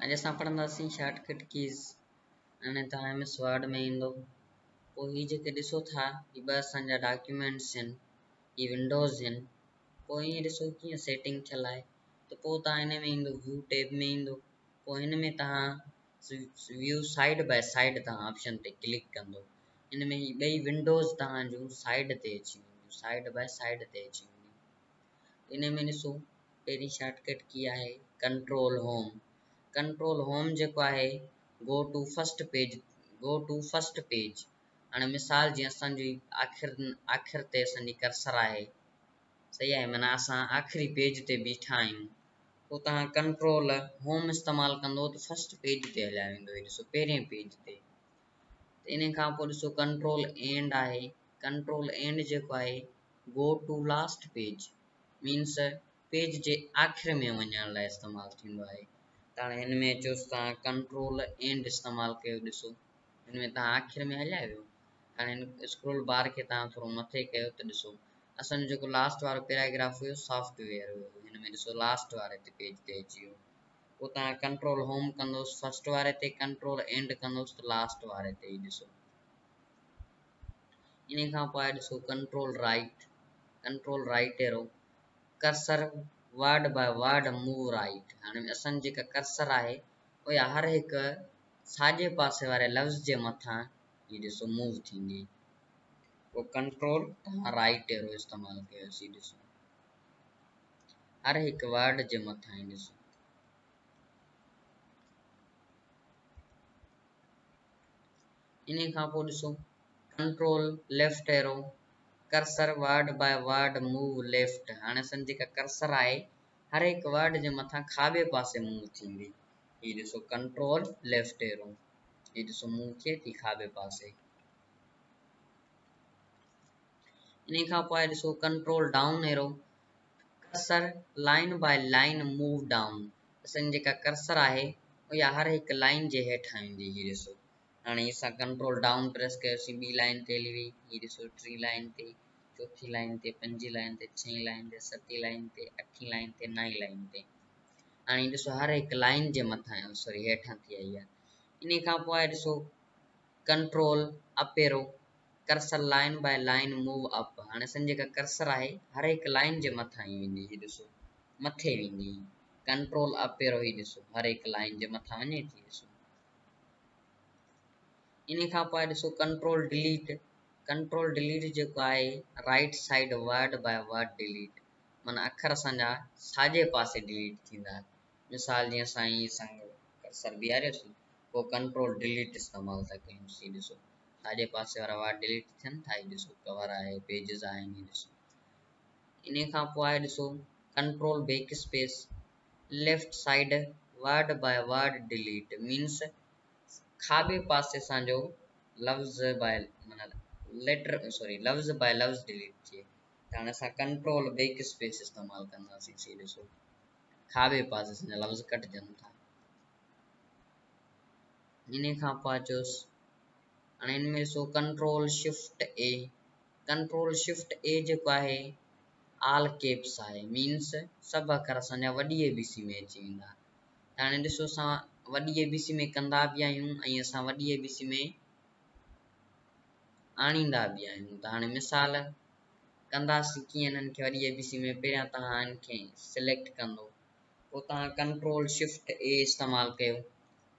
अॼु असां पढ़ंदासीं शॉर्टकट कीज़। अने तव्हां एम एस वर्ड में ईंदो। पोइ ही जेके ॾिसो था ही ॿ असांजा डॉक्यूमेंट्स आहिनि, ही विंडोज़ आहिनि। पोइ हीअं ॾिसो कीअं सेटिंग थियल आहे। त पोइ तव्हां हिन में ईंदो, व्यू टैब में ईंदो। पोइ हिन में तव्हां व्यू साइड बाय साइड तव्हां ऑप्शन ते क्लिक कंदो। हिन में ही ॿई विंडोज़ तव्हां साइड ते अची वेंदियूं, साइड बाय साइड ते अची वेंदियूं। इन में ॾिसो पहिरीं शॉर्टकट की आहे कंट्रोल होम। कंट्रोल होम जेको आहे गो टू फर्स्ट पेज। हाणे मिसाल जीअं असांजी आख़िर ते असांजी कर्सर आहे, सही आहे, माना असां आख़िरी पेज ते बीठा आहियूं। पोइ तव्हां कंट्रोल होम इस्तेमालु कंदो त फर्स्ट पेज ते हलिया वेंदो, ॾिसो पहिरें पेज ते। इन खां पोइ ॾिसो कंट्रोल एंड आहे। कंट्रोल एंड जेको आहे go to last page, means page जे आख़िर में वञण लाइ इस्तेमालु थींदो आहे। हाणे हिन में अचोसि तव्हां कंट्रोल एंड इस्तेमालु कयो, ॾिसो हिन में तव्हां आख़िर में हलिया वियो। हाणे हिन स्क्रोल बार खे तव्हां थोरो मथे कयो त ॾिसो असांजो जेको लास्ट वारो पैराग्राफ हुयो सॉफ्टवेयर हुयो, हिन में ॾिसो लास्ट वारे ते पेज ते अची वियो। पोइ तव्हां कंट्रोल होम कंदोसि फर्स्ट वारे ते, कंट्रोल एंड कंदोसि त लास्ट वारे ते ई ॾिसो। इन खां पोइ ॾिसो control right arrow, cursor word by word move right. हाणे असांजी जेका कर्सर आहे उहा हर हिकु साॼे पासे वारे लफ़्ज़ जे मथां ही ॾिसो मूव थींदी। पोइ कंट्रोल तव्हां राइट एरो इस्तेमालु कयोसीं, ॾिसो हर हिकु वर्ड जे मथां ही ॾिसो। इन खां पोइ ॾिसो control left arrow, cursor word by word move left. हाणे असांजी जेका कर्सर आहे हर हिकु वर्ड जे मथां खाॿे पासे मूव थींदी। ही ॾिसो कंट्रोल लेफ्ट एरो, ही ॾिसो मूव थिए थी खाॿे पासे। इन खां पोइ ॾिसो control down arrow, cursor line by line move down. असांजी जेका कर्सर आहे उहा हर हिकु लाइन जे हेठां ईंदी। ही ॾिसो हाणे असां कंट्रोल डाउन प्रेस कयोसीं, ॿी लाइन ते हली वई। ही ॾिसो टी लाइन ते, चौथी लाइन ते, पंजी लाइन ते, छहीं लाइन ते, सतीं लाइन ते, अठीं लाइन ते, नाईं लाइन ते। हाणे ॾिसो हर हिकु लाइन जे मथां हेठां थी आई आहे। इन खां पोइ ॾिसो control up arrow, cursor line by line move up. हाणे असांजी जेका कर्सर आहे हर हिकु लाइन जे मथां ई वेंदी, ही ॾिसो मथे वेंदी। कंट्रोल अप एरो, ही ॾिसो हर हिकु लाइन जे मथां वञे थी, ॾिसो। इन खां पोइ ॾिसो कंट्रोल डिलीट जेको आहे right side word by word delete, माना अखर असांजा साॼे पासे डिलीट थींदा। मिसाल जीअं असां असां कर्सर बीहारियोसीं, पोइ कंट्रोल डिलीट इस्तेमालु था कयूंसीं, ॾिसो साॼे पासे वारा वर्ड डिलीट थियनि था। ॾिसो कवर आहे, पेजिस आहिनि, ॾिसो। इन खां पोइ ॾिसो control back space, left side word by word delete, means खाॿे पासे असांजो लफ़्ज़ बाय लफ़्ज़ डिलीट थिए। हाणे असां कंट्रोल बैक स्पेस इस्तेमालु कंदासीं, ॾिसो खाॿे पासे असांजा लफ़्ज़ कटिजनि था। इन खां पोइ अचोसि हाणे हिन में ॾिसो कंट्रोल शिफ्ट ए जेको आहे ऑल कैप्स आहे, मीन्स सभु अखर असांजा वॾी ABC में अची वेंदा। हाणे ॾिसो असां वॾी ABC में कंदा बि आहियूं ऐं असां वॾी ABC में आणींदा बि आहियूं। त हाणे मिसाल कंदासीं कीअं हिननि खे वॾी ABC में। पहिरियां तव्हां हिन खे सिलेक्ट कंदो, पोइ तव्हां कंट्रोल शिफ्ट ए इस्तेमालु कयो,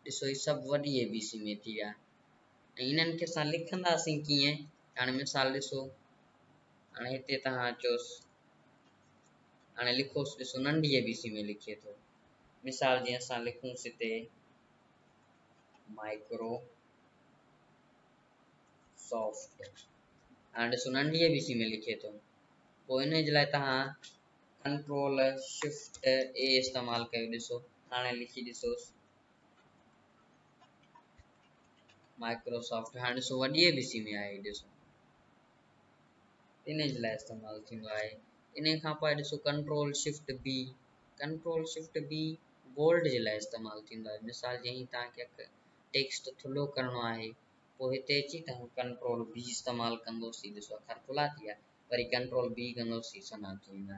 ॾिसो ही सभु वॾी ABC में थी विया। ऐं इन्हनि खे असां लिखंदासीं कीअं। हाणे मिसाल ॾिसो हाणे हिते तव्हां अचोसि, हाणे लिखोसि, ॾिसो नंढी ABC में लिखे थो। मिसाल जीअं असां लिखूंसि हिते माइक्रोसॉफ्ट, हाणे ॾिसो नंढी ABC में लिखे थो। पोइ इन जे लाइ तव्हां कंट्रोल शिफ्ट ए इस्तेमालु कयो, ॾिसो हाणे लिखी ॾिसोसि माइक्रोसॉफ्ट। हाणे ॾिसो वॾी ABC में आहे, ॾिसो इन जे लाइ इस्तेमालु थींदो आहे। इन खां पोइ ॾिसो कंट्रोल शिफ्ट बी बोल्ड जे लाइ इस्तेमालु थींदो आहे। मिसाल जीअं तव्हांखे टेक्स्ट थुल्हो करिणो आहे, पोइ हिते अची तव्हां कंट्रोल B इस्तेमालु कंदोसीं, ॾिसो अखर थुल्हा थी विया, वरी कंट्रोल B कंदोसीं, सना थी वेंदा।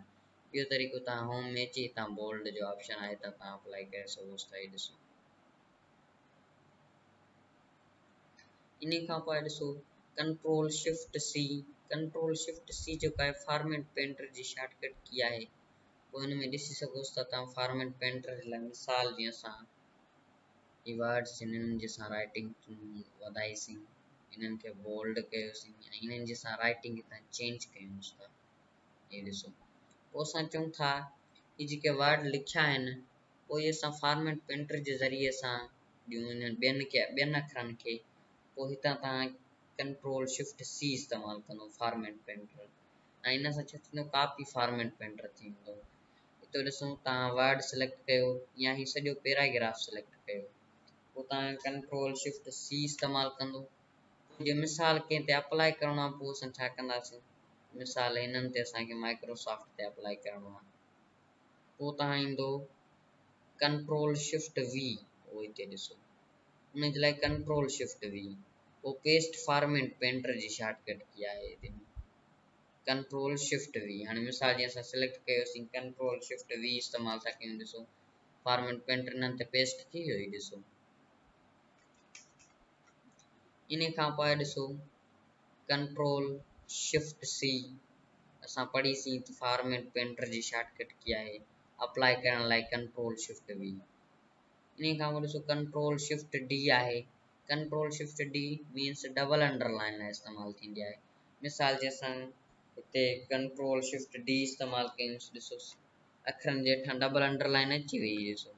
ॿियो तरीक़ो तव्हां होम में अची तव्हां बोल्ड जो ऑप्शन आहे त तव्हां अप्लाई करे सघोसि था, ॾिसो इन खां पोइ ॾिसो कंट्रोल शिफ्ट सी जेको आहे फॉर्मेट पेंटर जी शॉर्टकट की आहे। पोइ हिन में ॾिसी सघो था तव्हां फॉर्मेट पेंटर जे लाइ मिसाल जीअं असां ई वर्ड्स इन्हनि जे सां राइटिंग वधाईसीं, इन्हनि खे बोल्ड कयोसीं ऐं इन्हनि जे सां राइटिंग हितां चेंज कयूंसि था। ये ॾिसो पोइ असां चऊं था ही जेके वर्ड लिखिया आहिनि पोइ इहे असां फॉर्मेट पेंटर जे ज़रिए सां ॾियूं इन्हनि ॿियनि अखरनि खे। पोइ हितां तव्हां कंट्रोल शिफ्ट सी इस्तेमालु कंदो फॉर्मेट पेंटर ऐं इन सां छा थींदो कॉपी फॉर्मेट पेंटर थी वेंदो। हिते ॾिसूं तव्हां वर्ड सिलेक्ट कयो या ही सॼो पैराग्राफ सिलेक्ट कयो, पोइ तव्हां कंट्रोल शिफ्ट सी इस्तेमालु कंदो। जे मिसाल कंहिं ते अप्लाई करणो आहे पोइ असां छा कंदासीं, मिसाल हिननि ते असांखे माइक्रोसॉफ्ट ते अप्लाई करणो आहे, पोइ तव्हां ईंदो कंट्रोल शिफ्ट वी, उहो हिते ॾिसो उन जे लाइ कंट्रोल शिफ्ट वी। पोइ पेस्ट फॉर्मेट पेंटर जी शॉर्टकट की आहे हिते कंट्रोल शिफ्ट वी। हाणे मिसाल जीअं असां सिलेक्ट कयोसीं कंट्रोल शिफ्ट वी इस्तेमालु था कयूं, ॾिसो फॉर्मेट पेंटर हिननि ते पेस्ट थी वियो ई ॾिसो। इन खां पोइ ॾिसो कंट्रोल शिफ्ट सी असां पढ़ीसीं फॉर्मेट पेंटर जी शॉर्टकट की आहे अप्लाई करण लाइ कंट्रोल शिफ्ट वी। इन खां पोइ ॾिसो कंट्रोल शिफ्ट डी आहे। Control shift D means double underline लाइ इस्तेमालु थींदी आहे। मिसाल जे असां हिते कंट्रोल शिफ्ट डी इस्तेमालु कयूंसि, ॾिसो अखरनि जे हेठां डबल अंडरलाइन अची वई, ॾिसो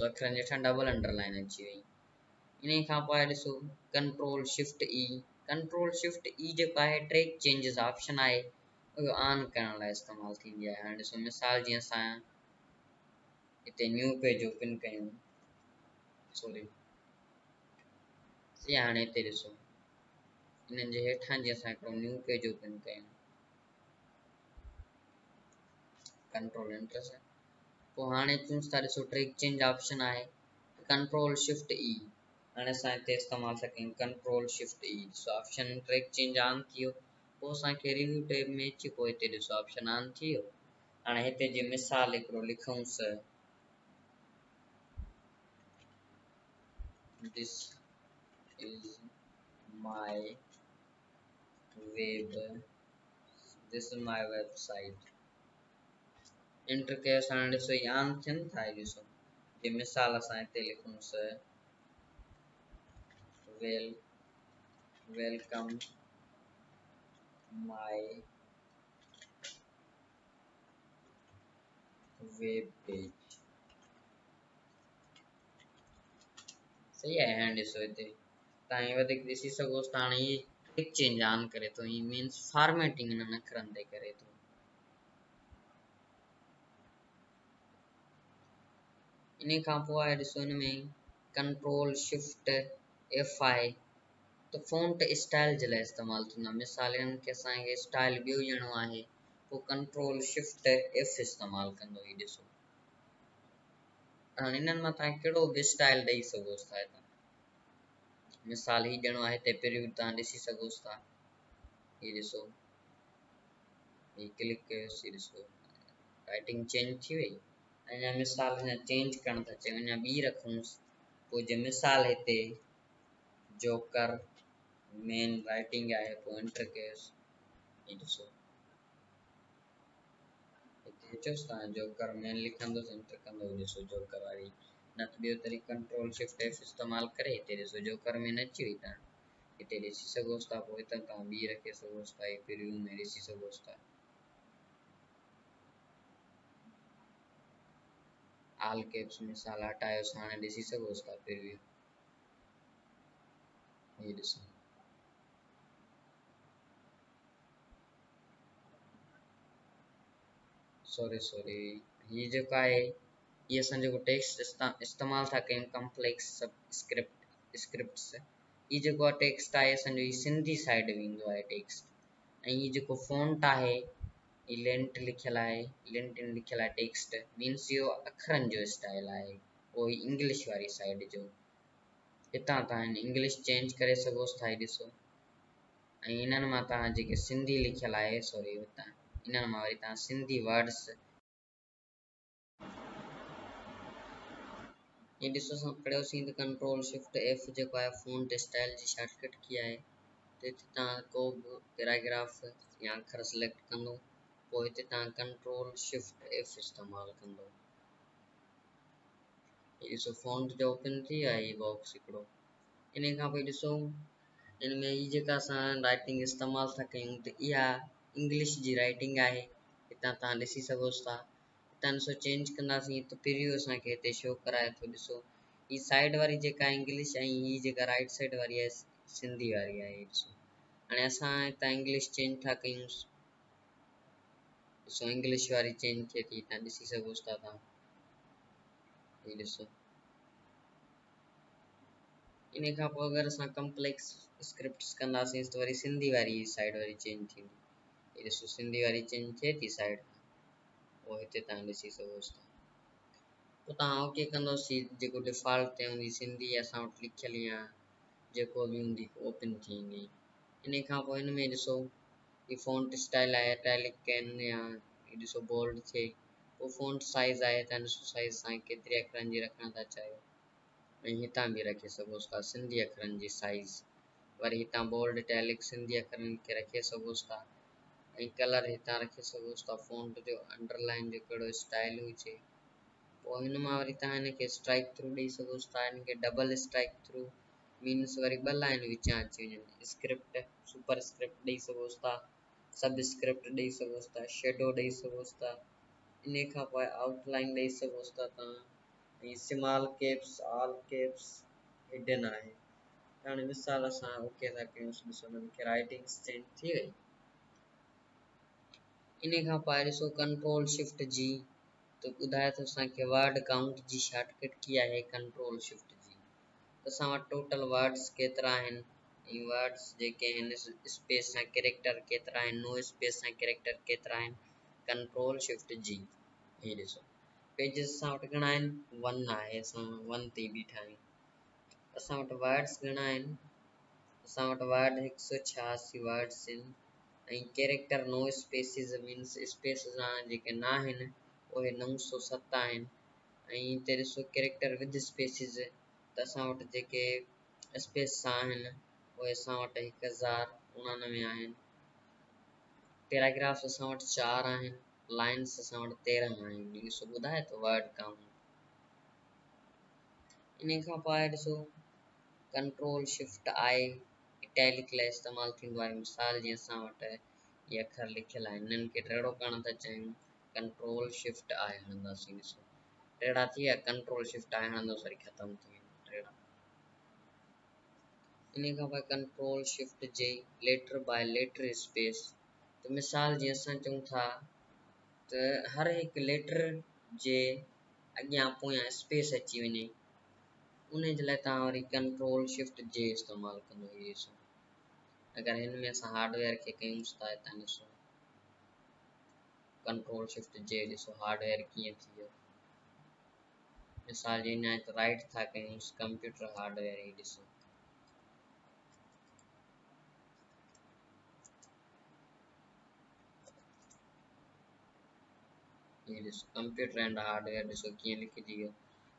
अखरनि जे हेठां डबल अंडरलाइन अची वई। इन खां पोइ ॾिसो कंट्रोल शिफ्ट ई जेको आहे ट्रैक चेंजिस ऑप्शन आहे उहो ऑन करण लाइ इस्तेमालु थींदी आहे। हाणे ॾिसो मिसाल जीअं असां हिते न्यू पेज ओपन कयूं, हाणे हिते ॾिसो इन्हनि जे हेठां जीअं असां हिकिड़ो न्यू पेज ओपन कयूं, कंट्रोल एंटर सां पोइ हाणे चूस था ॾिसो ट्रैक चेंज ऑप्शन आहे कंट्रोल शिफ्ट ई। हाणे असां हिते इस्तेमालु था कयूं कंट्रोल शिफ्ट ई, ॾिसो ऑप्शन ट्रैक चेंज ऑन थी वियो। पोइ असांखे रिव्यू टैब में अची पोइ हिते ॾिसो ऑप्शन ऑन थी वियो। हाणे हिते जी मिसाल हिकिड़ो लिखूंसि, this is my website, enter कयोसीं। हाणे ॾिसो ये ऑन थियनि था, ॾिसो जे मिसाल असां हिते लिखूंसि वेलकम माय वेब पेज, सही आहे। हाणे ॾिसो हिते तव्हां वधीक ॾिसी सघो था, हाणे ये ट्रैक चेंज ऑन करे थो, ही मीन्स फॉर्मेटिंग इन्हनि अखरनि ते करे थो। इन खां पोइ आहे ॾिसो हिन में कंट्रोल शिफ्ट एफ आहे तो फ़ॉन्ट स्टाइल जे लाइ इस्तेमालु थींदो आहे। मिसाल हिननि खे असांखे स्टाइल ॿियो ॾियणो आहे पोइ कंट्रोल शिफ्ट एफ इस्तेमालु कंदो। ही ॾिसो हाणे हिननि मां तव्हां कहिड़ो बि स्टाइल ॾेई सघोसि था। हितां मिसाल ही ॾियणो आहे हिते प्रिव्यू तव्हां ॾिसी सघोसि था, ही ॾिसो ही क्लिक कयोसीं, ॾिसो राइटिंग चेंज थी वई। अञा मिसाल अञा चेंज करण था चाहियूं, अञा ॿी रखूंसि, पोइ जे मिसाल हिते जोकर मेन राइटिंग आहे पोइ एंटर कयोसि, ही ॾिसो हिते चयोसि तव्हां जोकर मेन लिखंदुसि एंटर कंदो, ॾिसो जोकर वारी। न त ॿियो तरीक़ो कंट्रोल शिफ्ट एफ इस्तेमालु करे हिते ॾिसो जोकर मेन अची वई, तव्हां हिते ॾिसी सघोसि था। पोइ हितां तव्हां ॿी रखे सघोसि था, प्रिव्यू में ॾिसी सघोसि था। ऑल कैप्स मिसाल हटायोसि, हाणे ॾिसी सघोसि था प्रिव्यू, ही ॾिसो सॉरी ये जेको आहे ये असां जेको टेक्स्ट इस्तेमालु था कयूं कम्पलेक्स स्क्रिप्ट्स, ये जेको आहे टेक्स्ट आहे असांजो ही सिंधी साइड वेंदो आहे टेक्स्ट, ऐं ये जेको फ़ॉन्ट आहे ही लेंट लिखियलु आहे, लिंटिन लिखियलु आहे टेक्स्ट, मीन्स इहो अखरनि जो स्टाइल आहे उहो इंग्लिश वारी साइड जो। हितां तव्हां इंग्लिश चेंज करे सघोसि था, ॾिसो ऐं इन्हनि मां तव्हां जेके सिंधी लिखियलु आहे सॉरी हितां इन्हनि मां वरी तव्हां सिंधी वर्ड्स ये ॾिसो असां पढ़ियोसीं त कंट्रोल शिफ्ट एफ जेको आहे फ़ॉन्ट स्टाइल जी शॉर्टकट की आहे। त हिते तव्हां को बि पैराग्राफ या अखर सिलेक्ट कंदो, पोइ हिते तव्हां कंट्रोल शिफ्ट एफ इस्तेमालु कंदो। ये ॾिसो फ़ॉन्ट जो ओपन थी वियो आहे हीउ बॉक्स हिकिड़ो। इन खां पोइ ॾिसो इन में हीअ जेका असां राइटिंग इस्तेमालु था कयूं त इहा इंग्लिश जी राइटिंग आहे। हितां तव्हां ॾिसी सघो था। हितां ॾिसो चेंज कंदासीं त प्रीव्यू असांखे हिते शो कराए थो। ॾिसो हीअ साइड वारी जेका इंग्लिश ऐं हीअ जेका राइट साइड वारी आहे सिंधी वारी आहे। ॾिसो हाणे असां हितां इंग्लिश चेंज था कयूंसि। ॾिसो इंग्लिश वारी चेंज थिए थी, हितां ॾिसी सघो था तव्हां। हीअ ॾिसो इन खां पोइ अगरि असां कम्पलेक्स स्क्रिप्ट्स कंदासीं त वरी सिंधी वारी साइड वारी चेंज थींदी। हीअ ॾिसो सिंधी वारी चेंज थिए थी साइड, पोइ हिते तव्हां ॾिसी सघो था। पोइ तव्हां ओके कंदोसीं, जेको डिफ़ॉल्ट ते हूंदी सिंधी असां वटि लिखियल या जेको बि हूंदी ओपन थी ईंदी। इन खां पोइ हिन में ॾिसो हीअ फ़ॉन्ट स्टाइल आहे इटैलिक कैन या हीअ ॾिसो बोल्ड थिए। पोइ फ़ॉन्ट साइज़ आहे, तव्हां ॾिसो साइज़ असां केतिरे अखरनि जी रखणु था चाहियो ऐं हितां बि रखे सघो था सिंधी अखरनि जी साइज़। वरी हितां बोल्ड इटैलिक सिंधी अखरनि खे रखे सघो था ऐं कलर हितां रखे सघो था। फ़ॉन्ट जो अंडरलाइन जो कहिड़ो स्टाइल हुजे, पोइ हिन मां वरी तव्हां हिनखे स्ट्राइक थ्रू ॾेई सघो था। हिनखे डबल स्ट्राइक थ्रू मीन्स वरी ॿ लाइन विचां अची वञनि। स्क्रिप्ट सुपर स्क्रिप्ट ॾेई सघो था, सब स्क्रिप्ट ॾेई सघो था, शेडो ॾेई सघो था। इन खां पोइ आउटलाइन ॾेई सघो था तव्हां ऐं small caps all caps hidden आहे। हाणे मिसाल असां ओके था कयूंसि। ॾिसो हुननि खे राइटिंग चेंज थी वई। इन खां पोइ ॾिसो कंट्रोल शिफ्ट जी तो ॿुधाए थो असांखे वर्ड काउंट जी शॉर्टकट की आहे कंट्रोल शिफ्ट जी। त असां वटि टोटल वर्ड्स केतिरा आहिनि ऐं वर्ड्स जेके आहिनि स्पेस सां कैरेक्टर केतिरा आहिनि, नो स्पेस सां कैरेक्टर केतिरा आहिनि, कंट्रोल शिफ्ट जी। हे ॾिसो पेजिस असां वटि घणा आहिनि, 1 आहे। असां 1 ते बीठा आहियूं। असां वटि वर्ड्स घणा आहिनि, असां वटि वर्ड 186 वर्ड्स आहिनि ऐं कैरेक्टर नो स्पेसिस मीन्स स्पेस सां जेके न आहिनि उहे 907 आहिनि। ऐं हिते ॾिसो कैरेक्टर विद स्पेसिस त असां वटि जेके स्पेस सां आहिनि उहे असां वटि 1099 आहिनि। पैराग्राफ्स असां वटि 4 आहिनि, लाइन्स असां वटि 13 आहिनि। ॾिसो ॿुधाए थो वर्ड काउंट। इन खां पोइ ॾिसो कंट्रोल शिफ्ट आई इटैलिक लाइ इस्तेमालु थींदो आहे। मिसाल जीअं असां वटि ये अखर लिखियल आहिनि, इन्हनि खे टेढ़ो करणु था चाहियूं, कंट्रोल शिफ्ट आई हणंदासीं। ॾिसो टेढ़ा थी विया, कंट्रोल शिफ्ट आई हणंदोसीं वरी ख़तमु थी वेंदा टेढ़ा। इन खां पोइ control shift J letter by letter space. त मिसाल जीअं असां चऊं था त हर हिकु लेटर जे अॻियां पोयां स्पेस अची वञे, उन जे लाइ तव्हां वरी कंट्रोल शिफ्ट जे इस्तेमालु कंदो। इहे ॾिसो अगरि हिन में असां हार्डवेयर खे कयूंसि था, हितां ॾिसो कंट्रोल शिफ्ट जे ॾिसो हार्डवेयर कीअं थी वियो। मिसाल जे हिन राइट था कयूंसि कंप्यूटर हार्डवेयर, ही ॾिसो ये ॾिसो कंप्यूटर एंड हार्डवेयर ॾिसो कीअं लिखिजी वियो।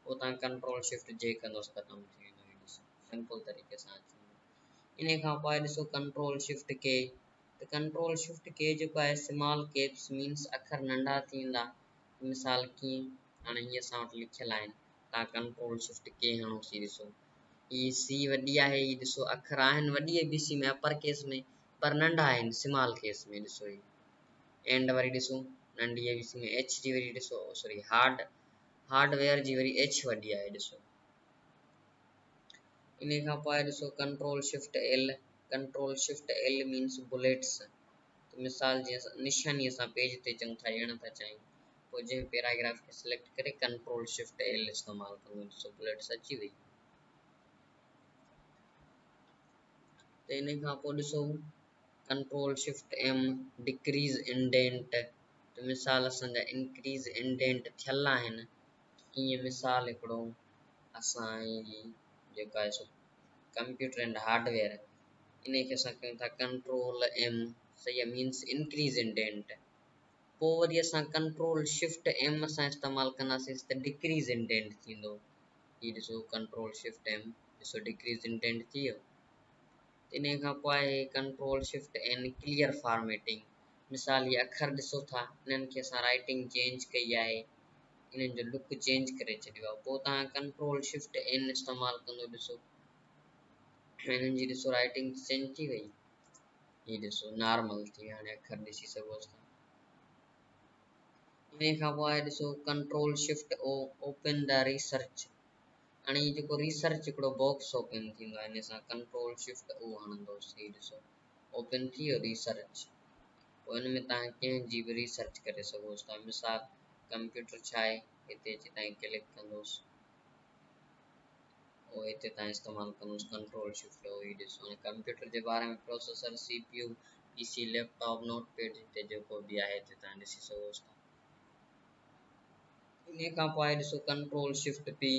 पोइ तव्हां कंट्रोल शिफ्ट जे कंदोसि त कमु थी वेंदो। ॾिसो सिंपल तरीक़े सां अची वेंदो। इन खां पोइ ॾिसो कंट्रोल शिफ्ट के। त कंट्रोल शिफ्ट के जेको आहे स्मॉल कैप्स मीन्स अखर नंढा थी वेंदा। मिसाल कीअं, हाणे हीअं असां वटि लिखियल आहिनि, तव्हां कंट्रोल शिफ्ट के हणोसीं। ॾिसो हीअ सी वॾी आहे, हीअ ॾिसो अखर आहिनि वॾी ए बी सी में अपर केस में पर नंढा आहिनि स्मॉल केस में। ॾिसो ही एंड वरी ॾिसो नंढी ए बी सी में एच जी वरी ॾिसो सॉरी हार्डवेयर जी वरी एच वॾी आहे। ॾिसो इन खां पोइ ॾिसो control shift L. Control shift L means bullets. तो मिसाल जीअं निशानी असां पेज ते चऊं था ॾियण था चाहियूं, पोइ जंहिं पैराग्राफ खे सिलेक्ट करे कंट्रोल शिफ्ट एल इस्तेमालु कंदो। ॾिसो बुलेट्स अची वई। त इन खां पोइ ॾिसो control shift M decrease indent. त मिसाल असांजा इंक्रीज़ इंडेंट थियल आहिनि। कीअं, मिसाल हिकिड़ो असां जेको आहे सो कंप्यूटर एंड हार्डवेयर इन खे असां कयूं था कंट्रोल एम, सही आहे मीन्स इंक्रीज़ इंडेंट। पोइ वरी असां कंट्रोल शिफ्ट एम असां इस्तेमालु कंदासीं त डिक्रीज़ इंडेंट थींदो। ही ॾिसो कंट्रोल शिफ्ट एम, ॾिसो डिक्रीज इंडेंट थी वियो। इन खां पोइ आहे control shift N clear formatting. मिसाल ये अखर ॾिसो था, इन्हनि खे असां राइटिंग चेंज कई आहे, इन्हनि जो लुक चेंज करे छॾियो आहे, पोइ तव्हां कंट्रोल शिफ्ट एन इस्तेमालु कंदो, ॾिसो इन्हनि जी ॾिसो राइटिंग चेंज थी वई, ये ॾिसो नॉर्मल थी, हाणे अखर ॾिसी सघो था। इन खां पोइ आहे ॾिसो control shift O open the research. हाणे ये जेको रिसर्च हिकिड़ो बॉक्स ओपन थींदो आहे, इन सां कंट्रोल शिफ्ट ओ हणंदोसीं, हीउ ॾिसो ओपन थी वियो रिसर्च। पोइ हिन में तव्हां कंहिंजी बि रिसर्च करे सघो था। मिसाल कंप्यूटर छा आहे, हिते अची तव्हां क्लिक कंदोसि, और हिते तव्हां इस्तेमालु कंदोसि कंट्रोल शिफ्ट ओ। हीउ ॾिसो हाणे कंप्यूटर जे बारे में processor, CPU, PC, laptop, notepad, हिते जेको बि आहे हिते तव्हां ॾिसी सघो था। इन खां पोइ आहे ॾिसो control shift P.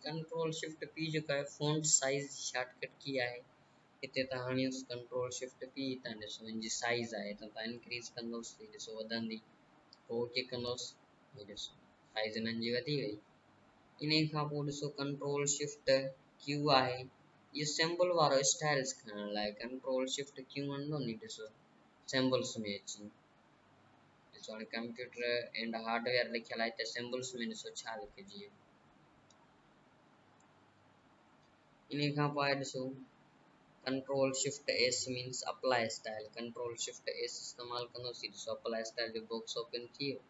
Control shift P जेको आहे फ़ॉन्ट साइज़ शॉर्टकट की आहे, हिते तव्हां हणियोसि कंट्रोल शिफ्ट पी, तव्हां ॾिसो हिन जी साइज़ आहे त तव्हां इंक्रीज़ कंदोसि, हीउ ॾिसो वधंदी, पोइ ओके कंदोसि, हीउ ॾिसो साइज़ हिननि जी वधी वई। इन खां पोइ ॾिसो कंट्रोल शिफ्ट क्यू आहे, इहो सिंबल वारो स्टाइल्स खणण लाइ कंट्रोल शिफ्ट क्यू हणंदो नी, ॾिसो सिंबल्स में अची, ॾिसो हाणे कंप्यूटर एंड हार्डवेयर लिखियल आहे, हिते सिंबल्स में ॾिसो छा लिखिजी वियो। इन खां पोइ ॾिसो control shift S means apply style. Control shift S इस्तेमालु कंदोसीं, ॾिसो अप्लाई स्टाइल जो बॉक्स ओपन थी वियो।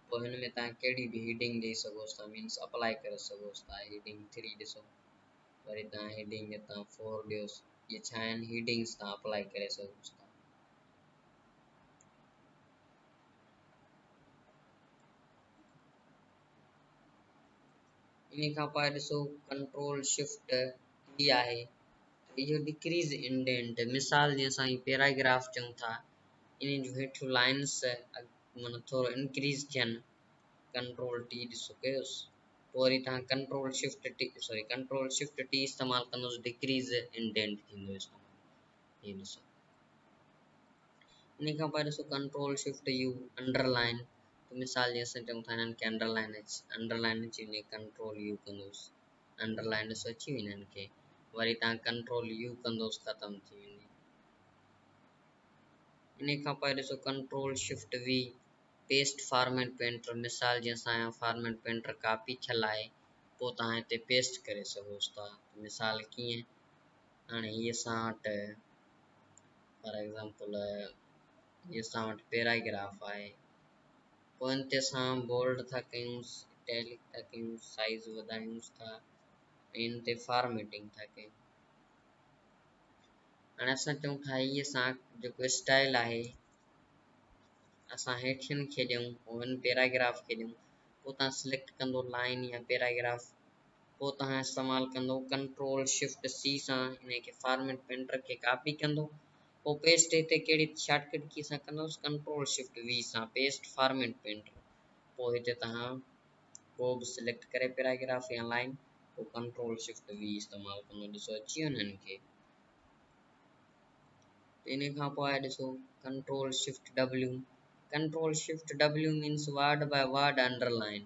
पोइ हिन में तव्हां कहिड़ी बि हीडिंग ॾेई सघो था, मीन्स अप्लाई करे सघो था। हीडिंग 3 ॾिसो, वरी तव्हां हीडिंग तव्हां 4 ॾियोसि, इहे छा आहिनि हीडिंग्स, तव्हां अप्लाई करे सघो था। इन खां पोइ ॾिसो कंट्रोल शिफ्ट ई आहे, इहो डिक्रीज़ इंडेंट। मिसाल जीअं असां ही पैराग्राफ चऊं था, इन जो हेठियूं लाइन्स माना थोरो इंक्रीज़ थियनि, कंट्रोल टी ॾिसो कयोसि, पोइ वरी तव्हां कंट्रोल शिफ्ट टी इस्तेमालु कंदोसि, डिक्रीज़ इंडेंट थींदो इस्तेमालु, हीउ ॾिसो। इन खां पोइ ॾिसो कंट्रोल शिफ्ट यू अंडरलाइन। तो मिसाल जीअं असां चऊं था हिननि खे अंडरलाइन अची वञे, कंट्रोल यू कंदोसि, अंडरलाइन ॾिसो अची वई हिननि खे, वरी तव्हां कंट्रोल यू कंदोसि, ख़तमु थी वेंदी। इन खां पोइ ॾिसो control shift V paste format painter. मिसाल जीअं असांजो फॉर्मेट पेंटर कॉपी थियल आहे, पोइ तव्हां हिते पेस्ट करे सघो था। मिसाल कीअं, हाणे हीअ असां वटि फॉर एग्ज़ाम्पल ये असां वटि पैराग्राफ आहे, पोइ हिन ते असां बोल्ड था कयूंसि, इटैलिक था कयूं, साइज़ वधायूंसि था, ऐं हिन ते फॉर्मेटिंग था कयूं। हाणे असां चऊं था हीअ असां जेको स्टाइल आहे असां हेठियनि खे ॾियूं, पोइ हिन पैराग्राफ खे ॾियूं, पोइ तव्हां सिलेक्ट कंदो लाइन या पैराग्राफ, पोइ तव्हां इस्तेमालु कंदो कंट्रोल शिफ्ट सी सां हिन खे फॉर्मेट पेंटर खे कॉपी कंदो, पोइ पेस्ट हिते कहिड़ी शॉर्टकट की सां कंदोसि, कंट्रोल शिफ्ट वी सां पेस्ट फॉर्मेट पेंटर। पोइ हिते तव्हां को बि सिलेक्ट करे पैराग्राफ या लाइन, पोइ कंट्रोल शिफ्ट वी इस्तेमालु कंदो, ॾिसो अची वियो हिननि खे। इन खां पोइ आहे ॾिसो control shift W. Control shift W means word by word underline.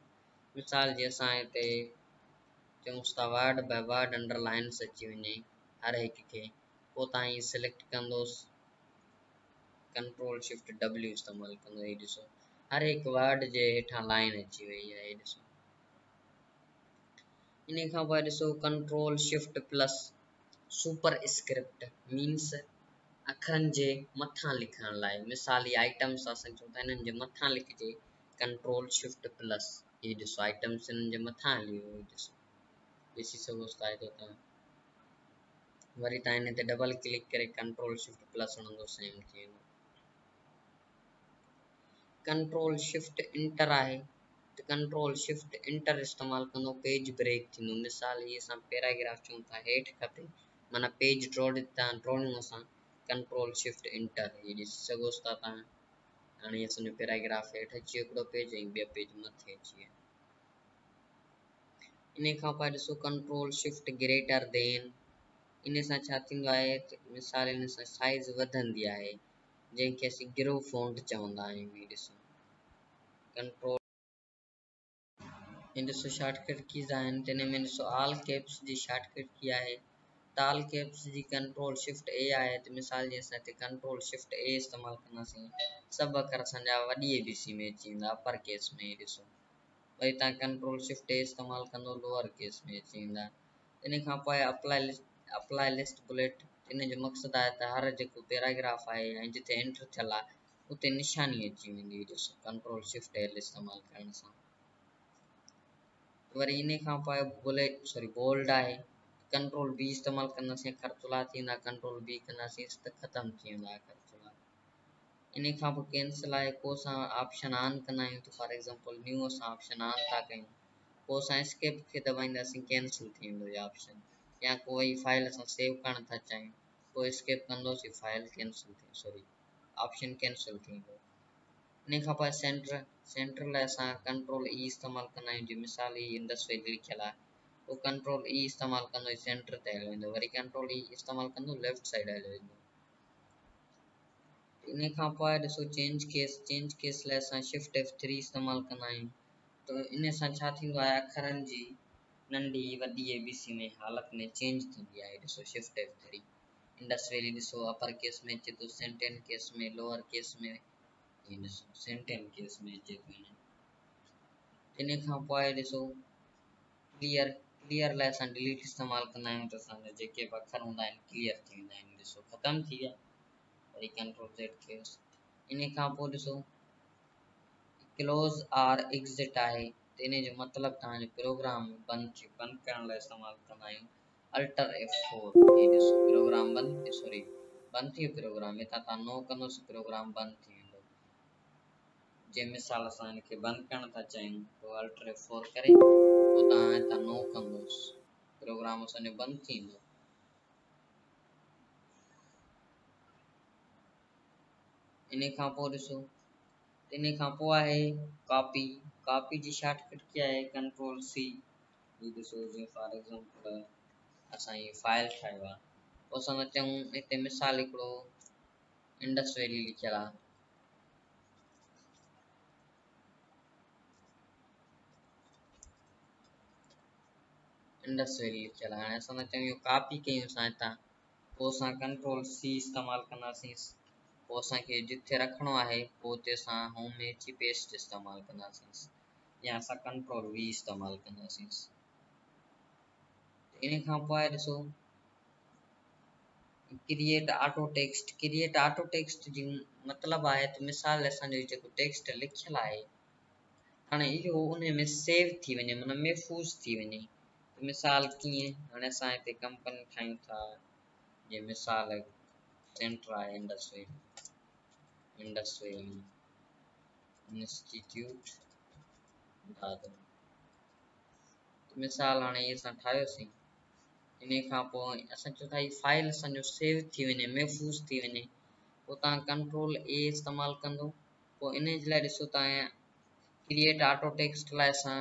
मिसाल जी असां हिते चऊं था वर्ड बाय वर्ड अंडरलाइन्स अची वञे हर हिक खे, पोइ तव्हां इहे सिलेक्ट कंदोसि, कंट्रोल शिफ्ट डब्ल्यू इस्तेमालु कंदो, हीउ ॾिसो हर हिकु वर्ड जे हेठां लाइन अची वई आहे, हीउ ॾिसो। इन खां पोइ ॾिसो control shift plus super script means अखरनि जे मथां लिखण लाइ। मिसाल ही आइटम्स असां चऊं था हिननि जे मथां लिखिजे, कंट्रोल शिफ्ट प्लस, हीउ ॾिसो आइटम्स हिननि जे मथां हली वियो, हीउ ॾिसो ॾिसी सघो था हिते तव्हां, वरी तव्हां हिन ते डबल क्लिक करे कंट्रोल शिफ्ट प्लस हणंदो, सेम थी वेंदो। कंट्रोल शिफ्ट इंटर आहे, त कंट्रोल शिफ्ट इंटर इस्तेमालु कंदो, पेज ब्रेक थींदो। मिसाल ही असां पैराग्राफ चऊं था हेठि खपे, माना पेज ड्रॉइंग असां कंट्रोल शिफ्ट इंटर, हीउ ॾिसी सघो था तव्हां। हाणे असांजो पैराग्राफ हेठि अची वियो हिकिड़ो पेज, ऐं ॿियो पेज मथे अची वियो। इन खां पोइ ॾिसो कंट्रोल शिफ्ट ग्रेटर देन। इन सां छा थींदो आहे, मिसाल इन सां साइज़ वधंदी आहे, जंहिंखे असीं ग्रो फॉन्ट चवंदा आहियूं। हीउ ॾिसो कंट्रोल इन ॾिसो शॉर्टकट कीज़ आहिनि तिन में ॾिसो ऑल कैप्स जी शॉर्टकट की आहे त ऑल कैप्स जी कंट्रोल शिफ्ट ए आहे त मिसाल जी असां हिते कंट्रोल शिफ्ट ए इस्तेमालु कंदासीं सभु अखर असांजा वॾी ABC में अची वेंदा अपर केस में ॾिसो वरी तव्हां कंट्रोल शिफ्ट ए इस्तेमालु कंदो लोअर केस में अची वेंदा इन खां पोइ अप्लाई लिस्ट बुलेट इन जो मक़सदु आहे त हर जेको पैराग्राफ आहे ऐं जिथे एंटर थियल आहे उते निशानी अची वेंदी ॾिसो कंट्रोल शिफ्ट एल इस्तेमालु करण सां वरी इन खां पोइ बोल्ड आहे कंट्रोल बी इस्तेमालु कंदासीं अखर थुल्हा थींदा कंट्रोल बी कंदासीं त ख़तमु थी वेंदा अखर थुल्हा इन खां पोइ कैंसिल आहे को असां ऑप्शन ऑन कंदा आहियूं त फॉर एग्ज़ाम्पल न्यू असां ऑप्शन ऑन था कयूं पोइ असां स्केप खे दबाईंदासीं कैंसिल थी वेंदो इहो ऑप्शन या कोई फाइल असां सेव करणु था चाहियूं पोइ स्केप कंदोसीं फाइल कैंसिल थी ऑप्शन कैंसिल थी वेंदो इन खां पोइ सेंटर लाइ असां कंट्रोल ई इस्तेमालु कंदा आहियूं जीअं मिसाल ई इंडस वैली लिखियलु आहे पोइ कंट्रोल ई इस्तेमालु कंदो सेंटर ते हली वेंदो वरी कंट्रोल ई इस्तेमालु कंदो लेफ्ट साइड हली वेंदो इन खां पोइ ॾिसो चेंज केस लाइ असां शिफ्ट F3 इस्तेमालु कंदा आहियूं त इन सां छा थींदो आहे अखरनि जी नंढी वॾी ABC में हालत में चेंज थींदी आहे ॾिसो शिफ्ट F3 इंडस वैली ॾिसो अपर केस में अचे थो सेंटेन केस में लोअर केस में ॾिसो सेंटेन केस में अचे थो इन खां पोइ ॾिसो क्लियर लाइ असां डिलीट इस्तेमालु कंदा आहियूं त असांजा जेके बि अखर हूंदा आहिनि क्लियर थी वेंदा आहिनि ॾिसो ख़तमु थी विया वरी कंट्रोल Z कयोसि इन खां पोइ ॾिसो क्लोज़ आर एग्ज़िट आहे त इन जो मतिलबु तव्हांजो प्रोग्राम बंदि करण लाइ इस्तेमालु कंदा आहियूं अल्टर F4 हे ॾिसो प्रोग्राम बंदि थी वियो प्रोग्राम हितां तव्हां नो कंदोसि प्रोग्राम बंदि थी वेंदो जे मिसाल असां हिनखे बंदि करणु था चाहियूं पोइ अल्टर F4 करे पोइ तव्हां हितां नो कंदोसि प्रोग्राम असांजो बंदि थी वेंदो इन खां पोइ ॾिसो इन खां पोइ आहे कॉपी जी शॉर्टकट कीअं आहे कंट्रोल C ही ॾिसो जीअं फॉर एग्ज़ाम्पल असां ही फाइल ठाहियो आहे पोइ असां था चऊं हिते मिसाल हिकिड़ो इंडस वैली लिखियलु आहे इंडस वैली लिखियलु आहे हाणे असां था चऊं इहो कॉपी कयूं असां हितां पोइ असां कंट्रोल C इस्तेमालु कंदासीं पोइ असांखे जिथे रखिणो आहे पोइ उते असां होम में अची पेस्ट इस्तेमालु कंदासीं या असां कंट्रोल V इस्तेमालु कंदासीं इन खां पोइ ॾिसो क्रिएट ऑटो टेक्स्ट जी मतिलबु आहे त मिसाल असांजो जेको टेक्स्ट लिखियलु आहे हाणे इहो उन में सेव थी वञे माना महफ़ूज़ थी वञे मिसाल कीअं हाणे असां हिते कंपनी ठाहियूं था जीअं मिसाल सेंटर आहे इंडस वैली इंस्टीट्यूट दादर मिसाल हाणे इहे असां ठाहियोसीं इन खां पोइ असां चऊं था हीअ फाइल असांजो सेव थी वञे महफ़ूज़ थी वञे पोइ तव्हां कंट्रोल A इस्तेमालु कंदो पोइ इन जे लाइ ॾिसो तव्हां क्रिएट ऑटो टेक्स्ट लाइ असां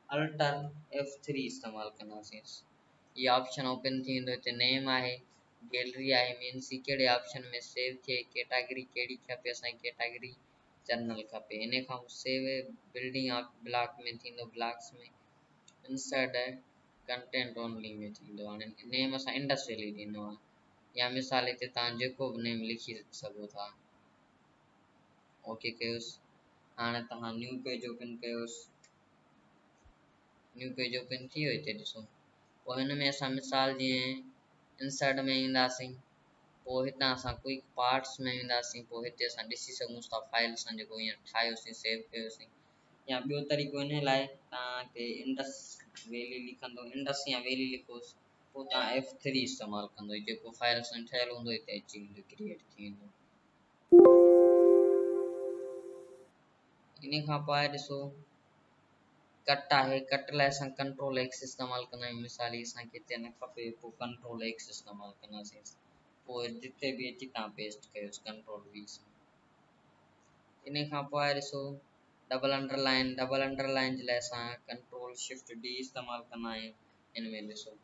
अल्टर F3 इस्तेमालु कंदासीं इहा ऑप्शन ओपन थी वेंदो हिते नेम आहे गैलरी आहे मीन्स ही कहिड़े ऑप्शन में सेव थिए कैटेगरी कहिड़ी खपे असांजी कैटेगरी जनरल खपे इन खां सेव बिल्डिंग ब्लॉक में थींदो ब्लॉक्स में इंसर्ट कंटेंट ओनली में थींदो हाणे नेम असां इंडस वैली ॾिनो आहे या मिसाल हिते तव्हां जेको बि नेम लिखी सघो था ओके कयोसि हाणे तव्हां न्यू पेज ओपन कयोसि न्यू पेज ओपन थी वियो हिते ॾिसो पोइ हिन में असां मिसाल जीअं इंसर्ट में ईंदासीं पोइ हितां असां क्विक पार्ट्स में वेंदासीं पोइ हिते असां ॾिसी सघूं था फाइल असां जेको हीअं ठाहियोसीं सेव कयोसीं या ॿियो तरीक़ो इन लाइ तव्हां हिते इंडस वैली लिखंदो इंडस या वैली लिखोसि पोइ तव्हां F3 इस्तेमालु कंदो जेको फाइल असां ठहियलु हूंदो हिते अची वेंदो क्रिएट थी वेंदो इन खां पोइ ॾिसो कट आहे कट लाइ असां कंट्रोल X इस्तेमालु कंदा आहियूं मिसाल असांखे हिते न खपे पोइ कंट्रोल X इस्तेमालु कंदासीं पोइ जिथे बि अची तव्हां पेस्ट कयोसि कंट्रोल V सां इन खां पोइ ॾिसो डबल अंडरलाइन जे लाइ असां कंट्रोल शिफ्ट D इस्तेमालु कंदा आहियूं हिन में ॾिसो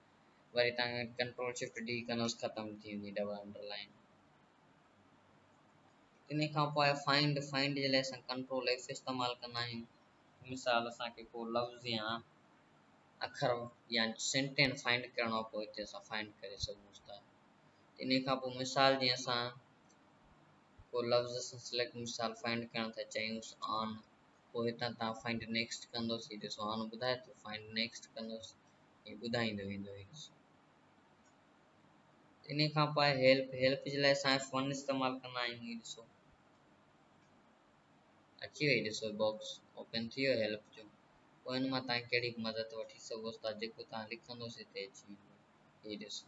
वरी तव्हां कंट्रोल शिफ्ट D कंदोसि ख़तमु थी वेंदी डबल अंडरलाइन इन खां पोइ फाइंड जे लाइ असां कंट्रोल F इस्तेमालु कंदा आहियूं मिसाल असांखे को लफ़्ज़ या अखर या सेंटेंस फाइंड करणो पोइ हिते असां फाइंड करे सघूं था। इन खां पोइ मिसाल जीअं असां को लफ़्ज़ सां सिलेक्ट मिसाल फाइंड करण था चाहियूं ऑन, पोइ हितां तव्हां फाइंड नेक्स्ट कंदोसीं, ॾिसो ऑन ॿुधाए थो, फाइंड नेक्स्ट कंदोसीं, हीअ ॿुधाईंदो वेंदो। इन खां पोइ हेल्प जे लाइ असां F1 इस्तेमालु कंदा आहियूं। हीअ ॾिसो अची वई, ॾिसो बॉक्स ओपन थी वियो हेल्प जो। पोइ हिन मां तव्हां कहिड़ी बि मदद वठी सघो था, जेको तव्हां लिखंदोसीं हिते अची वेंदो। हीअ ॾिसो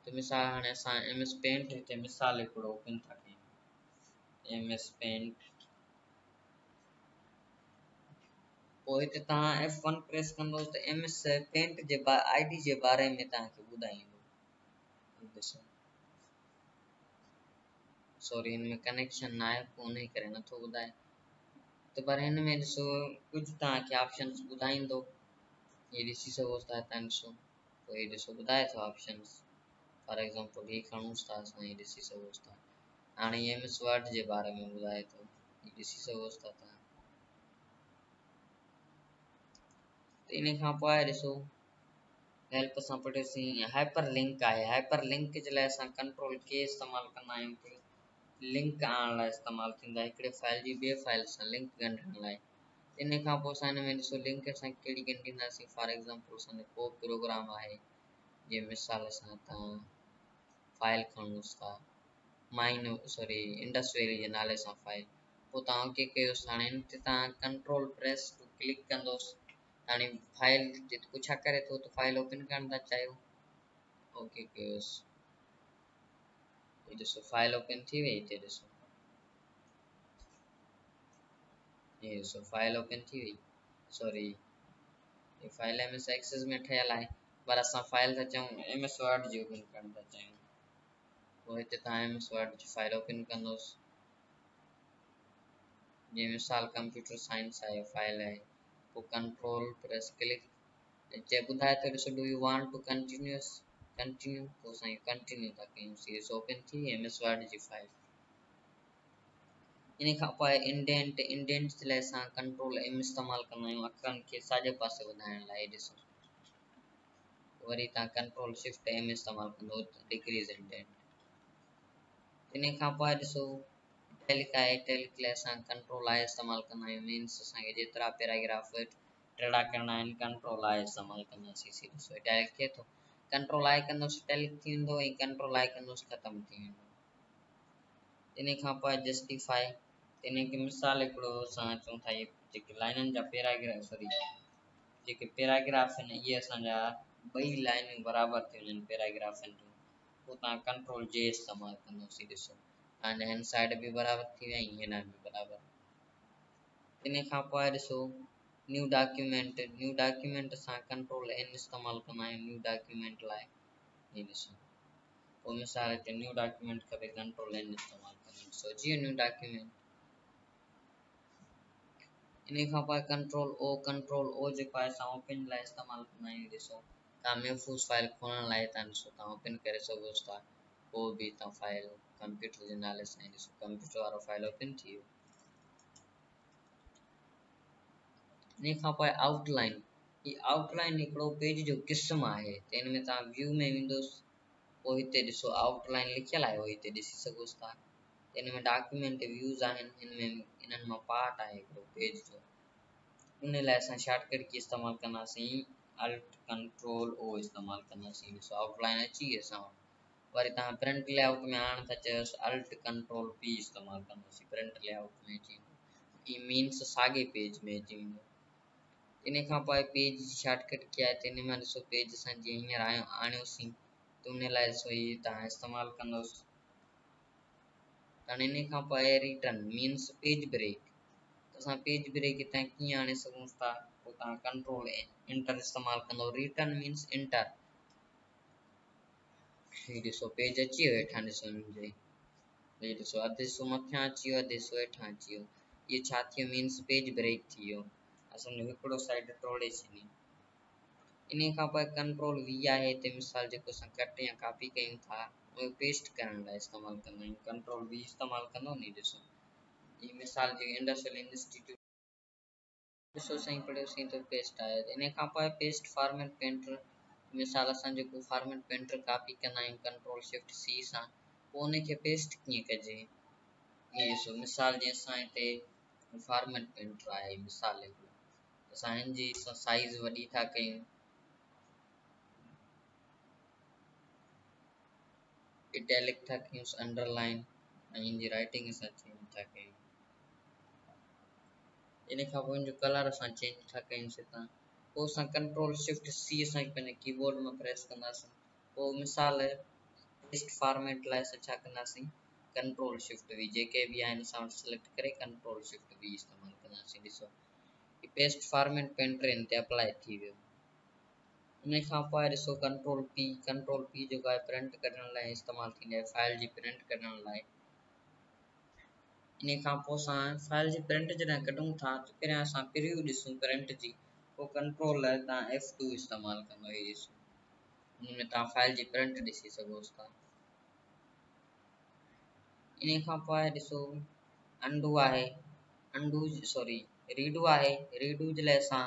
त मिसाल हाणे असां MS पेंट हिते मिसाल हिकिड़ो ओपन था कयूं, MS पेंट। पोइ हिते तव्हां F1 प्रेस कंदो त MS पेंट जे ID जे बारे में तव्हांखे ॿुधाईंदो। ॾिसो सॉरी हिन में कनेक्शन न आहे, पोइ उन करे नथो ॿुधाए, त पर हिन में ॾिसो कुझु तव्हांखे ऑप्शन्स ॿुधाईंदो। ये ॾिसी सघो था हितां ॾिसो, पोइ ये ॾिसो ॿुधाए थो ऑप्शन्स। फॉर एग्जांपल ये खणूं था असां, ये ॾिसी सघो था। हाणे MS वर्ड जे बारे में ॿुधाए थो, ये ॾिसी सघो था तव्हां। इन खां पोइ ॾिसो हेल्प सां पढ़ियोसीं हाइपर लिंक आहे। हाइपर लिंक जे लाइ असां कंट्रोल के इस्तेमालु कंदा आहियूं। लिंक आणण लाइ इस्तेमालु थींदा, हिकिड़े फाइल जी ॿिए फाइल सां लिंक ॻंढण लाइ। इन खां पोइ असां हिन में ॾिसो लिंक असां कहिड़ी ॻंढींदासीं। फॉर एग्जांपल असांजो को प्रोग्राम आहे, जीअं मिसाल सां तव्हां फाइल खणूं था इंडस वैली जे नाले सां फाइल, पोइ तव्हां ओके कयोसि। हाणे हिन ते तव्हां कंट्रोल प्रेस क्लिक कंदोसि। हाणे फाइल जेको छा करे थो त फाइल ओपन करण था चाहियो, ओके कयोसि। ये ॾिसो फाइल ओपन थी वई, हिते ॾिसो ये ॾिसो फाइल ओपन थी वई। सॉरी ये फाइल MS एक्सेस में ठहियल आहे, पर असां फाइल था चऊं MS वर्ड जी ओपन करण था चाहियूं। पोइ हिते तव्हां MS वर्ड जी फाइल ओपन कंदोसि। जीअं मिसाल कंप्यूटर साइंस आहे, फाइल आहे, पोइ कंट्रोल प्रेस क्लिक जे ॿुधाए थो, ॾिसो do you want to continue, पोइ असां कंटिन्यू था कयूं। सीरीज ओपन थी MS वर्ड जी फाइल। इन खां पोइ इंडेंट जे लाइ असां कंट्रोल M इस्तेमालु कंदा आहियूं अखरनि खे साॼे पासे वधाइण लाइ। ॾिसो वरी तव्हां कंट्रोल शिफ्ट M इस्तेमालु कंदो डिक्रीज़ इंडेंट। इन खां पोइ ॾिसो इटैलिक आहे, इटैलिक लाइ असां कंट्रोल I इस्तेमालु कंदा आहियूं। मीन्स असांखे जेतिरा पैराग्राफ टेड़ा करणा आहिनि कंट्रोल I इस्तेमालु कंदासीं। ॾिसो इटैलिक थिए थो, कंट्रोल I कंदोसि इटैलिक थी वेंदो, ऐं कंट्रोल I कंदोसि ख़तमु थी वेंदो। इन खां पोइ जस्टिफाई, इन खे मिसाल हिकिड़ो असां चऊं था, जेके लाइननि जा जेके पैराग्राफ आहिनि, इहे असांजा ॿई लाइनूं बराबरि थी वञनि पैराग्राफनि जूं, पोइ तव्हां कंट्रोल J इस्तेमालु कंदोसीं। ॾिसो तव्हांजा हिन साइड बि बराबरि थी विया, हिन बि बराबरि। इन खां पोइ ॾिसो न्यू डॉक्यूमेंट असां कंट्रोल N इस्तेमालु कंदा आहियूं न्यू डॉक्यूमेंट लाइ। हीअ ॾिसो पोइ मिसाल हिते न्यू डॉक्यूमेंट खपे, कंट्रोल N इस्तेमालु कंदा, सोचियो न्यू डॉक्यूमेंट। इन खां पोइ कंट्रोल O जेको आहे असां ओपन लाइ इस्तेमालु कंदा आहियूं। ॾिसो तव्हां महफ़ूज़ फाइल खोलण लाइ तव्हां ॾिसो तव्हां ओपन करे सघो था को बि तव्हां फाइल कंप्यूटर जे नाले सां। ॾिसो कंप्यूटर वारो फाइल ओपन थी वियो। इन खां पोइ आउटलाइन, हीअ आउटलाइन हिकिड़ो पेज जो क़िस्म आहे। त हिन में तव्हां व्यू में वेंदोसि, पोइ हिते ॾिसो आउटलाइन लिखियल आहे, उहो हिते ॾिसी सघो था। हिन में डॉक्यूमेंट व्यूज़ आहिनि, हिननि मां पार्ट आहे हिकिड़ो पेज जो। उन लाइ असां शॉर्टकट की इस्तेमालु कंदासीं, अल्ट कंट्रोल O इस्तेमालु कंदासीं। ॾिसो आउटलाइन अची वई असां वटि। वरी तव्हां प्रिंट लेआउट में आणण था चयोसि, अल्ट कंट्रोल P इस्तेमालु कंदासीं, प्रिंट लेआउट में अची वेंदो। ई मीन्स साॻे पेज में अची वेंदो। इन खां पोइ पेज जी शॉर्टकट कीअं आहे, त हिन मां ॾिसो पेज असां जीअं हींअर आणियोसीं, त उन लाइ ॾिसो हीअ तव्हां इस्तेमालु कंदोसि। हाणे इन खां पोइ रिटर्न मीन्स पेज ब्रेक, असां पेज ब्रेक हितां कीअं आणे सघूं था, पोइ तव्हां कंट्रोल इंटर इस्तेमालु कंदो। Return means inter. हीअ ॾिसो पेज अची वियो हेठां, ॾिसो मुंहिंजे हीअ ॾिसो अधु हिसो मथियां अची वियो, अधु हिसो हेठां अची वियो। इहो छा थियो, मीन्स पेज ब्रेक थी वियो, असांजो हिकिड़ो साइड टोड़े छॾी। इन खां पोइ कंट्रोल V आहे, हिते मिसाल जेको असां कट या कॉपी कयूं था उहो पेस्ट करण लाइ इस्तेमालु कंदा आहियूं। कंट्रोल V इस्तेमालु कंदो नी, ॾिसो ये मिसाल जो इंडस्ट्रियल इंस्टीट्यूट ॾिसो साईं पढ़ियोसीं तो पेस्ट आहे इन खां पोइ पेस्ट फॉर्मेट पेंटर मिसाल असां जेको फॉर्मेट पेंटर कॉपी कंदा आहियूं कंट्रोल शिफ्ट सी सां पोइ उनखे पेस्ट कीअं कजे ये ॾिसो मिसाल जीअं असां हिते फॉर्मेट पेंटर आहे मिसाल असां हिनजी साइज़ वॾी था कयूं इटैलिक था कयूं अंडरलाइन ऐं इनजी राइटिंग असां चेंज था कयूं इन खां पोइ इनजो कलर असां चेंज था कयूं हितां पोइ असां कंट्रोल शिफ्ट सी असां पंहिंजे कीबोर्ड में प्रेस कंदासीं पोइ मिसाल पेस्ट फॉर्मेट लाइ असां छा कंदासीं कंट्रोल शिफ्ट वी जेके भी आहिनि असां सिलेक्ट करे कंट्रोल शिफ्ट वी इस्तेमालु कंदासीं ॾिसो ही पेस्ट फॉर्मेट पेंटर इन ते अप्लाई थी वियो इन खां पोइ ॾिसो कंट्रोल पी जेको आहे प्रिंट कढण लाइ इस्तेमालु थींदी आहे फाइल जी प्रिंट कढण लाइ इन खां पोइ असां फाइल जी प्रिंट जॾहिं कढूं था त पहिरियां असां प्रीव्यू ॾिसूं प्रिंट जी पोइ कंट्रोल लाइ तव्हां F2 इस्तेमालु कंदो इहो ॾिसो हुन में तव्हां फाइल जी प्रिंट ॾिसी सघो था इन खां पोइ ॾिसो अंडू आहे रीडू आहे रीडू जे लाइ असां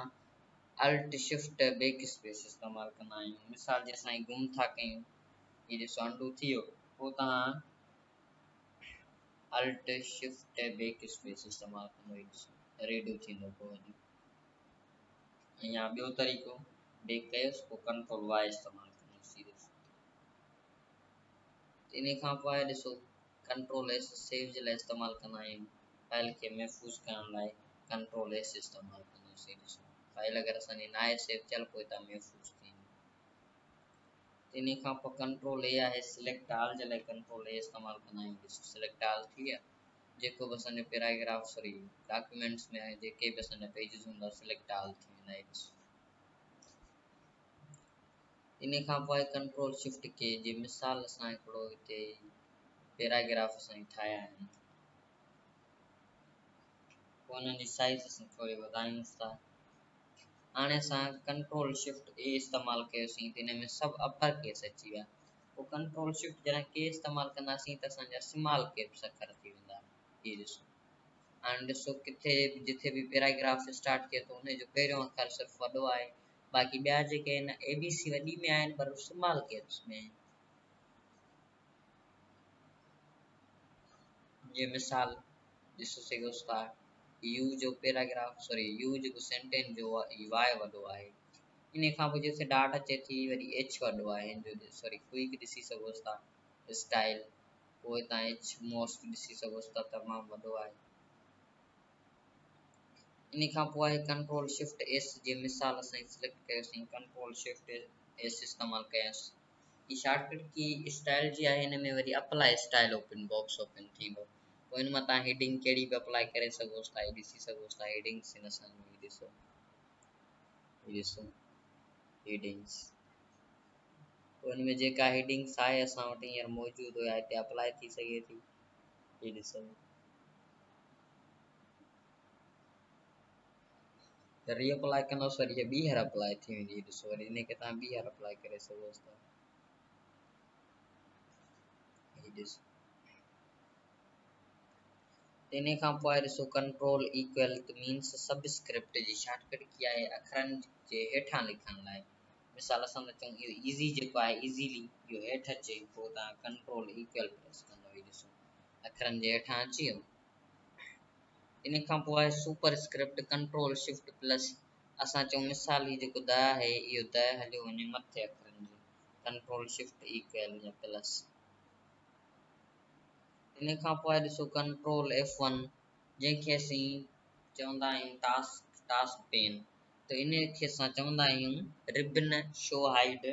अल्ट शिफ्ट बैक स्पेस इस्तेमालु कंदा आहियूं मिसाल जे असां गुम था कयूं हीउ ॾिसो अंडू थी वियो पोइ तव्हां अल्ट शिफ्ट बैक स्पेस इस्तेमालु कंदो रीडू थींदो पोइ या ॿियो तरीक़ो बैक कयोसि पोइ कंट्रोल वाई इस्तेमालु कंदुसि इन खां पोइ ॾिसो कंट्रोल एस सेव जे लाइ इस्तेमालु कंदा आहियूं फाइल खे महफ़ूज़ करण लाइ कंट्रोल एस इस्तेमालु कंदासीं ॾिसो फाइल अगरि असांजी न आहे सेव थियल पोइ तव्हां महफ़ूज़ थींदी इन खां पोइ कंट्रोल ए आहे सिलेक्ट ऑल जे लाइ कंट्रोल ए इस्तेमालु कंदा आहियूं ॾिसो सिलेक्ट ऑल थी विया जेको बि असांजो पैराग्राफ डॉक्यूमेंट्स में आहे जेके बि असांजा पेजिस हूंदा सिलेक्ट ऑल थी वेंदा ॾिसो इन खां पोइ कंट्रोल शिफ्ट के जी मिसाल असां हिकिड़ो हिते पैराग्राफ असां ठाहिया आहिनि पोइ हुननि जी साइज़ असां थोरी वधायूंसि था हाणे असां कंट्रोल शिफ्ट ए इस्तेमालु कयोसीं त हिन में सभु अपर केस अची विया पोइ कंट्रोल शिफ्ट जॾहिं के इस्तेमालु कंदासीं त असांजा स्मॉल कैप्स अखर थी वेंदा इहे ॾिसो हाणे ॾिसो किथे जिथे बि पैराग्राफ स्टार्ट थिए थो हुनजो पहिरियों अखर सिर्फ़ु वॾो आहे बाक़ी ॿिया जेके आहिनि ABC वॾी में आहिनि पर स्मॉल कैप्स में आहिनि ये मिसाल ॾिसो सघो था यू जो पैराग्राफ यू जेको सेंटेंस जो आहे वाई वॾो आहे इन खां पोइ जिथे डॉट अचे थी वरी H वॾो आहे हिन जो क्विक ॾिसी सघो था स्टाइल पोइ तव्हां H मोस्ट ॾिसी सघो था तमामु वॾो आहे इन खां पोइ आहे कंट्रोल शिफ्ट एस जी मिसाल असां सिलेक्ट कयोसीं कंट्रोल शिफ्ट एस इस्तेमालु कयोसीं ही शॉर्टकट की स्टाइल जी आहे हिन में वरी apply style open box open थींदो पोइ हिन मां तव्हां हेडिंग कहिड़ी बि अप्लाई करे सघो था ॾिसी सघो था हेडिंग्स हिन सां ॾिसो हेडिंग्स पोइ हिन में जेका हेडिंग्स आहे असां वटि हींअर मौजूदु हुया हिते अप्लाई थी सघे थी हीअ ॾिसो रीअप्लाई कंदोसि वरी ॿीहर अप्लाई थी वेंदी ॾिसो वरी हिनखे तव्हां ॿीहर अप्लाई करे सघो था इन खां पोइ ॾिसो कंट्रोल इक्वल मीन्स सब स्क्रिप्ट जी शॉर्टकट की आहे अखरनि जे हेठां लिखण लाइ मिसाल असां था चऊं इहो इज़ी जेको आहे इज़ीली इहो हेठि अचे पोइ तव्हां कंट्रोल इक्वल प्रेस कंदो ॾिसो अखरनि जे हेठां अची वियो इन खां पोइ आहे super script control shift plus असां चऊं मिसाल ही जेको द आहे इहो द हलियो वञे मथे अखरनि जो कंट्रोल शिफ्ट इक्वल या प्लस इन खां पोइ ॾिसो कंट्रोल F1 जंहिंखे असीं चवंदा आहियूं टास्क पेन त इनखे असां चवंदा आहियूं रिबन शो हाइड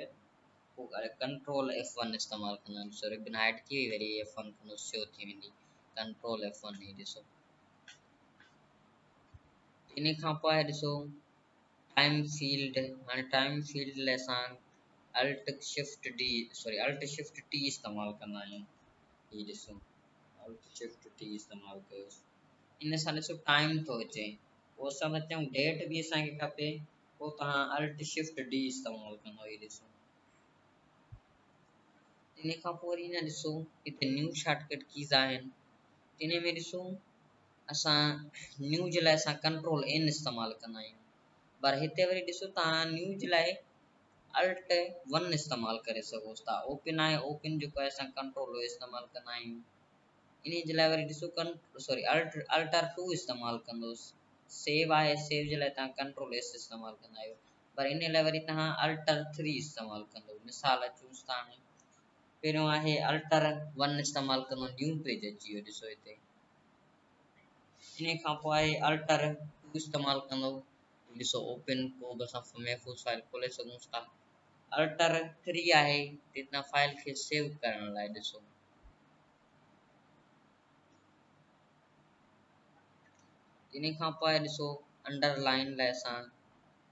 पोइ कंट्रोल F1 इस्तेमालु कंदा आहियूं ॾिसो रिबन हाइड थी वई वरी F1 कंदो शो थी वेंदी कंट्रोल F1 ही ॾिसो इन खां पोइ ॾिसो टाइम फील्ड हाणे टाइम फील्ड लाइ असां अल्ट शिफ्ट टी इस्तेमालु कंदा आहियूं ही ॾिसो अल्ट शिफ्ट टी इस्तेमालु कयोसि इन सां ॾिसो टाइम थो अचे पोइ असां था चऊं डेट बि असांखे खपे पोइ तव्हां अल्ट शिफ्ट डी इस्तेमालु कंदो ही ॾिसो इन खां पोइ वरी न ॾिसो हिते न्यू शॉर्टकट कीज़ आहिनि इन में ॾिसो असां न्यू जे लाइ असां कंट्रोल N इस्तेमालु कंदा आहियूं, पर हिते वरी ॾिसो तव्हां न्यू जे लाइ अल्ट 1 इस्तेमालु करे सघो था। ओपन आहे, ओपन जेको आहे असां कंट्रोल O इस्तेमालु कंदा आहियूं। इन जे लाइ वरी ॾिसो सॉरी अल्टर 2 इस्तेमालु कंदोसि। सेव आहे, सेव जे लाइ तव्हां कंट्रोल S इस्तेमालु कंदा आहियो, पर इन लाइ वरी तव्हां अल्टर 3 इस्तेमालु कंदो। मिसाल चूस था हाणे पहिरियों आहे अल्टर 1 इस्तेमालु कंदो, न्यू पेज अची वियो ॾिसो हिते। इन खां पोइ आहे अल्टर 2 इस्तेमालु कंदो, ॾिसो ओपन को बि असां महफ़ूज़ फाइल खोले सघूं था। अल्टर 3 आहे हितां फाइल खे सेव करण लाइ। ॾिसो इन खां पोइ ॾिसो अंडरलाइन लाइ असां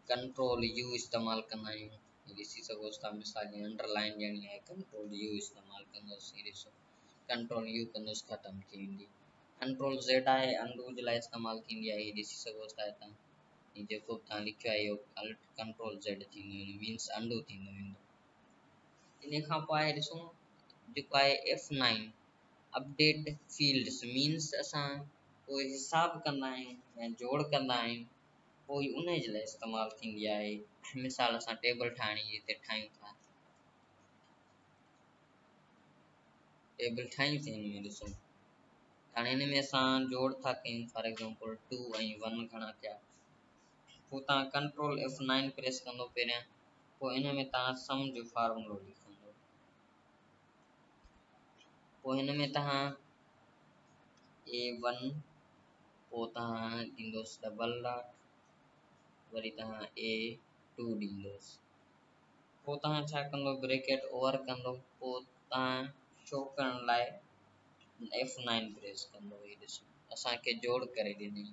कंट्रोल U इस्तेमालु कंदा आहियूं। ॾिसी सघो था मिसाल जी अंडरलाइन ॾियणी आहे, कंट्रोल U इस्तेमालु कंदुसि। ॾिसो कंट्रोल U कंदुसि, ख़तमु थी वेंदी। कंट्रोल Z आहे, अंडू जे लाइ इस्तेमालु थींदी आहे। ॾिसी सघो था हितां जेको बि तव्हां लिखियो आहे इहो कंट्रोल Z थींदो मीन्स अंडू थींदो वेंदो। इन खां पोइ आहे ॾिसो जेको आहे F9 अपडेट फील्ड्स मीन्स असां कोई हिसाब कंदा आहियूं या जोड़ कंदा आहियूं, पोइ उन जे लाइ इस्तेमालु थींदी आहे। मिसाल असां टेबल ठाहिणी हिते ठाहियूं था, टेबल ठाहियूं था हिन में ॾिसो हाणे हिन में असां जोड़ था कयूं। फॉर एग्जांपल 2 ऐं 1 घणा थिया, पोइ तव्हां कंट्रोल F9 प्रेस कंदो पहिरियां, पोइ इन में तव्हां सम जो फार्मूलो लिखंदो, पोइ हिन में तव्हां A1 पोइ तव्हां ॾींदोसि डबल डॉट, वरी तव्हां A2 ॾींदोसि, पोइ तव्हां छा कंदो ब्रैकेट ओवर कंदो, पोइ तव्हां शो करण लाइ F9 प्रेस कंदो। हे ॾिसो असांखे जोड़ करे ॾिनई,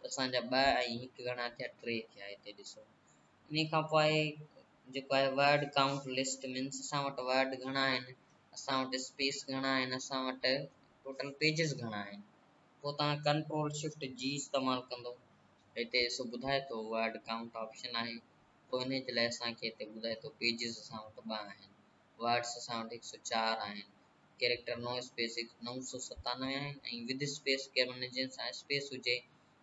असांजा 2 ऐं 1 घणा थिया, 3 थिया हिते ॾिसो। इन खां पोइ आहे जेको आहे वर्ड काउंट लिस्ट मीन्स असां वटि वर्ड घणा आहिनि, असां वटि स्पेस घणा आहिनि, असां वटि टोटल पेजिस घणा आहिनि। पोइ तव्हां कंट्रोल शिफ्ट G इस्तेमालु कंदो, हिते ॾिसो ॿुधाए थो वर्ड काउंट ऑप्शन आहे, पोइ इन जे लाइ असांखे हिते ॿुधाए थो पेजिस असां वटि 2 आहिनि, वर्ड्स असां वटि 104 आहिनि, कैरेक्टर नो स्पेस 997 आहिनि, ऐं विद स्पेस के माने जिन सां स्पेस हुजे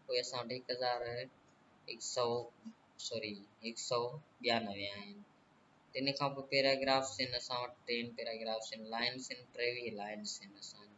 कोई असां वटि 192 आहिनि। इन खां पोइ पैराग्राफ्स आहिनि, असां वटि 10 पैराग्राफ्स आहिनि, लाइन्स आहिनि 23 लाइन्स आहिनि असांजी।